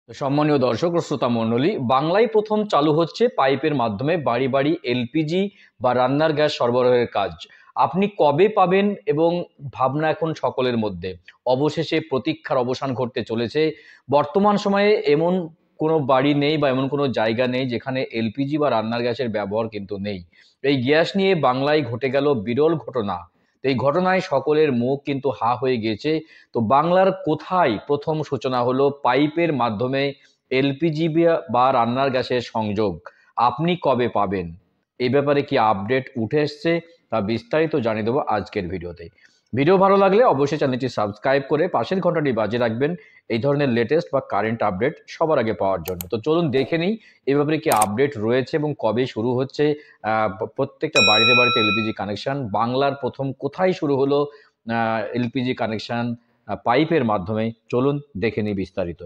সম্মানীয় দর্শক ও শ্রোতা মণ্ডলী, বাংলায় প্রথম চালু হচ্ছে পাইপের মাধ্যমে বাড়ি বাড়ি এলপিজি বা রান্নার গ্যাস সরবরাহের কাজ। আপনি কবে পাবেন এবং ভাবনা এখন সকলের মধ্যে। অবশেষে প্রতীক্ষার অবসান ঘটতে চলেছে। বর্তমান সময়ে এমন কোনো বাড়ি নেই বা এমন কোনো জায়গা নেই যেখানে এলপিজি বা রান্নার গ্যাসের ব্যবহার কিন্তু নেই। এই গ্যাস নিয়ে বাংলায় ঘটে গেল বিরল ঘটনা। তো এই ঘটনায় সকলের মুখ কিন্তু হা হয়ে গেছে। তো বাংলার কোথায় প্রথম সূচনা হলো পাইপের মাধ্যমে এলপিজি বা রান্নার গ্যাসের সংযোগ? আপনি কবে পাবেন? এই ব্যাপারে কি আপডেট উঠে এসছে তা বিস্তারিত জানিয়ে দেবো আজকের ভিডিওতে। ভিডিও ভালো লাগলে অবশ্যই চ্যানেলটি সাবস্ক্রাইব করে পাশের ঘন্টাটি বাজিয়ে রাখবেন এই ধরনের লেটেস্ট বা কারেন্ট আপডেট সবার আগে পাওয়ার জন্য। তো চলুন দেখে নিই এই ব্যাপারে কি আপডেট রয়েছে এবং কবে শুরু হচ্ছে প্রত্যেকটা বাড়িতে বাড়িতে এলপিজি কানেকশন। বাংলার প্রথম কোথায় শুরু হলো এলপিজি কানেকশন পাইপের মাধ্যমে? চলুন দেখে নিই বিস্তারিত।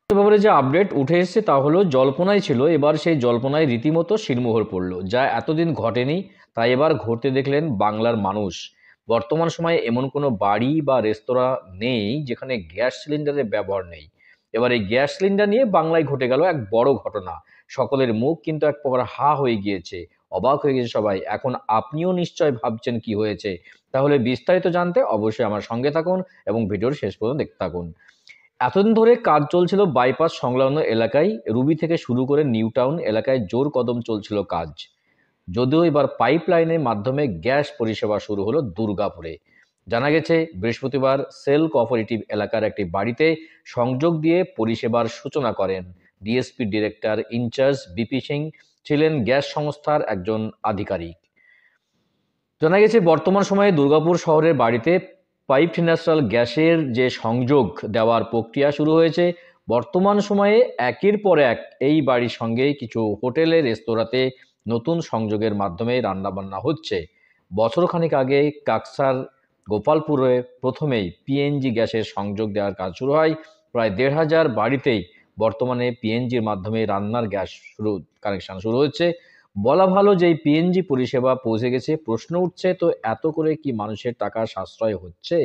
ব্যাপারে যে আপডেট উঠে এসেছে তা হলো জল্পনাই ছিল, এবার সেই জল্পনায় রীতিমতো শিরমোহর পড়ল। যা এতদিন ঘটেনি তাই এবার ঘটতে দেখলেন বাংলার মানুষ। বর্তমান সময়ে এমন কোনো বাড়ি বা রেস্তোরাঁ নেই যেখানে গ্যাস সিলিন্ডারের ব্যবহার নেই। এবার এই গ্যাস সিলিন্ডার নিয়ে বাংলায় ঘটে গেল এক বড় ঘটনা। সকলের মুখ কিন্তু এক প্রকার হা হয়ে গিয়েছে, অবাক হয়ে গেছে সবাই। এখন আপনিও নিশ্চয় ভাবছেন কি হয়েছে। তাহলে বিস্তারিত জানতে অবশ্যই আমার সঙ্গে থাকুন এবং ভিডিওর শেষ পর্যন্ত দেখতে থাকুন। এতদিন ধরে কাজ চলছিল বাইপাস সংলগ্ন এলাকায়, রুবি থেকে শুরু করে নিউ টাউন এলাকায় জোর কদম চলছিল কাজ। যদিও এবার পাইপ লাইনের মাধ্যমে গ্যাস পরিষেবা শুরু হলো দুর্গাপুরে। জানা গেছে বৃহস্পতিবার সেল কোঅপারেটিভ এলাকার একটি বাড়িতে সংযোগ দিয়ে পরিষেবার সূচনা করেন DSP director incharge BP Singh, ছিলেন গ্যাস সংস্থার একজন আধিকারিক। জানা গেছে বর্তমান সময়ে দুর্গাপুর শহরের বাড়িতে পাইপড ন্যাচারাল গ্যাসের যে সংযোগ দেওয়ার প্রক্রিয়া শুরু হয়েছে। বর্তমান সময়ে একের পর এক এই বাড়ির সঙ্গে কিছু হোটেলে রেস্তোরাঁতে নতুন সংযোগের মাধ্যমে রান্নাবান্না হচ্ছে। বছরখানেক আগে কাকসার গোপালপুরে প্রথমেই পিএনজি গ্যাসের সংযোগ দেওয়ার কাজ শুরু হয়। প্রায় ১,৫০০ বাড়িতেই বর্তমানে পিএনজির মাধ্যমে রান্নার গ্যাস কানেকশন শুরু হচ্ছে। বলা ভালো যে এই পিএনজি পরিষেবা পৌঁছে গেছে। প্রশ্ন উঠছে, তো এত করে কি মানুষের টাকা সাশ্রয় হচ্ছে?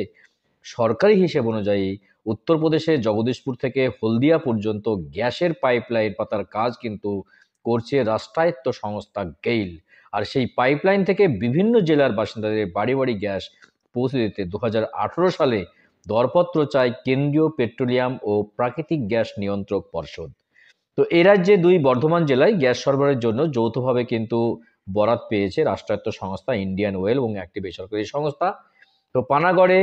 সরকারি হিসেব অনুযায়ী উত্তরপ্রদেশের জগদীশপুর থেকে হলদিয়া পর্যন্ত গ্যাসের পাইপলাইন পাতার কাজ কিন্তু করছে রাষ্ট্রায়ত্ত সংস্থা গেইল। আর সেই পাইপলাইন থেকে বিভিন্ন জেলার বাসিন্দাদের বাড়ি বাড়ি গ্যাস পৌঁছে দিতে ২০১৮ সালে দরপত্র চায় কেন্দ্রীয় পেট্রোলিয়াম ও প্রাকৃতিক গ্যাস নিয়ন্ত্রক পর্ষদ। তো এই রাজ্যে দুই বর্ধমান জেলায় গ্যাস সরবরাহের জন্য যৌথভাবে কিন্তু বরাত পেয়েছে রাষ্ট্রায়ত্ত সংস্থা ইন্ডিয়ান ওয়েল এবং একটি বেসরকারি সংস্থা। তো পানাগড়ে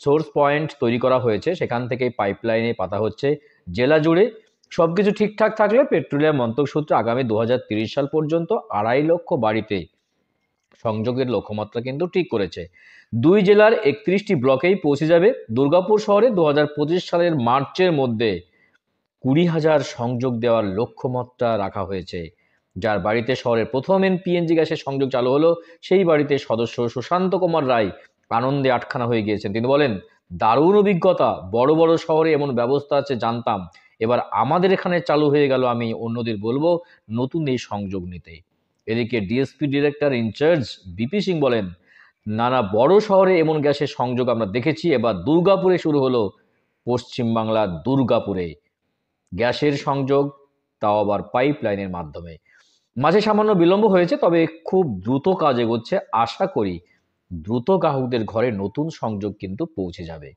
সোর্স পয়েন্ট তৈরি করা হয়েছে, সেখান থেকে পাইপলাইনে পাতা হচ্ছে জেলা জুড়ে। সবকিছু ঠিকঠাক থাকলে পেট্রোলিয়াম মন্ত্রক সূত্রে আগামী ২০৩০ সাল পর্যন্ত ২.৫ লক্ষ বাড়িতে সংযোগের লক্ষ্যমাত্রা কিন্তু ঠিক করেছে। দুই জেলার ৩১টি ব্লকেই পৌঁছে যাবে। দুর্গাপুর শহরে ২০২৫ সালের মার্চের মধ্যে ২০,০০০ সংযোগ দেওয়ার লক্ষ্যমাত্রা রাখা হয়েছে। যার বাড়িতে শহরের প্রথম পিএনজি গ্যাসের সংযোগ চালু হলো, সেই বাড়িতে সদস্য সুশান্ত কুমার রায় আনন্দে আটখানা হয়ে গিয়েছেন। তিনি বলেন, দারুণ অভিজ্ঞতা, বড় বড় শহরে এমন ব্যবস্থা আছে জানতাম, এবার আমাদের এখানে চালু হয়ে গেল, আমি অন্যদের বলবো নতুন এই সংযোগ নিতে। এদিকে DSP director incharge BP Singh বলেন, নানা বড় শহরে এমন গ্যাসের সংযোগ আমরা দেখেছি, এবার দুর্গাপুরে শুরু হলো। পশ্চিমবাংলার দুর্গাপুরে গ্যাসের সংযোগ, তাও আবার পাইপ লাইনের মাধ্যমে। মাঝে সামান্য বিলম্ব হয়েছে, তবে খুব দ্রুত কাজ এগোচ্ছে। আশা করি দ্রুত গ্রাহকদের ঘরে নতুন সংযোগ কিন্তু পৌঁছে যাবে।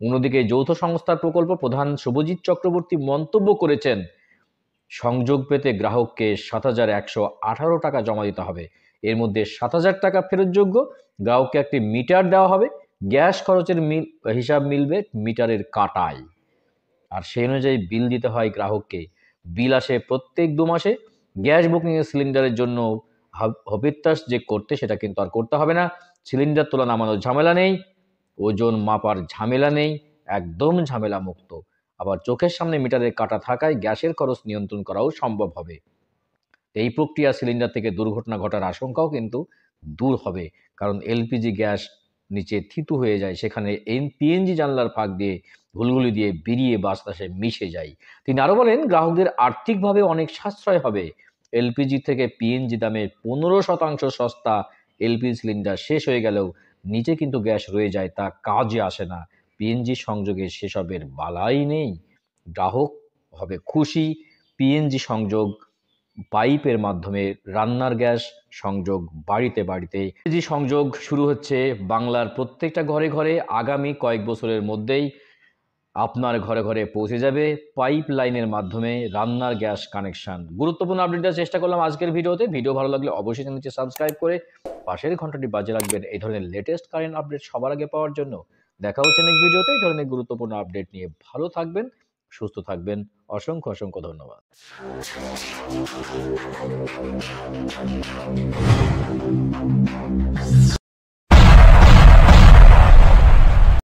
অন্যদিকে যৌথ সংস্থার প্রকল্প প্রধান শুভজিৎ চক্রবর্তী মন্তব্য করেছেন, সংযোগ পেতে গ্রাহককে ৭,১১৮ টাকা জমা দিতে হবে। এর মধ্যে ৭,০০০ টাকা ফেরতযোগ্য। গ্রাহককে একটি মিটার দেওয়া হবে, গ্যাস খরচের হিসাব মিলবে মিটারের কাঁটায়, আর সেই অনুযায়ী বিল দিতে হয় গ্রাহককে। বিল আসে প্রত্যেক ২ মাসে। গ্যাস বুকিংয়ের সিলিন্ডারের জন্য হবিত্যাস যে করতে, সেটা কিন্তু আর করতে হবে না। সিলিন্ডার তোলা নামানোর ঝামেলা নেই, ওজন মাপার ঝামেলা নেই, একদম ঝামেলা মুক্ত। আবার চোখের সামনে মিটারের কাঁটা থাকায় গ্যাসের খরচ নিয়ন্ত্রণ করাও সম্ভব হবে। এই প্রক্রিয়া সিলিন্ডার থেকে দুর্ঘটনা ঘটার আশঙ্কাও কিন্তু দূর হবে, কারণ এলপিজি গ্যাস নিচে থিতু হয়ে যায়, সেখানে পিএনজি জানলার ফাঁক দিয়ে ঘুলঘুলি দিয়ে বেরিয়ে বাতাসে মিশে যায়। তিনি আরও বলেন, গ্রাহকদের আর্থিকভাবে অনেক সাশ্রয় হবে। এলপিজি থেকে পিএনজি দামে ১৫% সস্তা। এলপিজি সিলিন্ডার শেষ হয়ে গেলেও নিচে কিন্তু গ্যাস রয়ে যায়, তা কাজে আসে না। পিএনজি সংযোগে সেসবের বালাই নেই। গ্রাহক হবে খুশি। পিএনজি সংযোগ, পাইপের মাধ্যমে রান্নার গ্যাস সংযোগ বাড়িতে বাড়িতে। পিএনজি সংযোগ শুরু হচ্ছে বাংলার প্রত্যেকটা ঘরে ঘরে। আগামী কয়েক বছরের মধ্যেই আপনার ঘরে ঘরে পৌঁছে যাবে পাইপ লাইনের মাধ্যমে রান্নার গ্যাস কানেকশন। গুরুত্বপূর্ণ আপডেট দেওয়ার চেষ্টা করলাম আজকের ভিডিওতে। ভিডিও ভালো লাগলে অবশ্যই চ্যানেলটি সাবস্ক্রাইব করে পাশের ঘন্টাটি বাজিয়ে রাখবেন এই ধরনের লেটেস্ট কারেন্ট আপডেট সবার আগে পাওয়ার জন্য। দেখা হচ্ছে নেক্সট ভিডিওতে এই ধরনের গুরুত্বপূর্ণ আপডেট নিয়ে। ভালো থাকবেন, সুস্থ থাকবেন। অসংখ্য অসংখ্য ধন্যবাদ।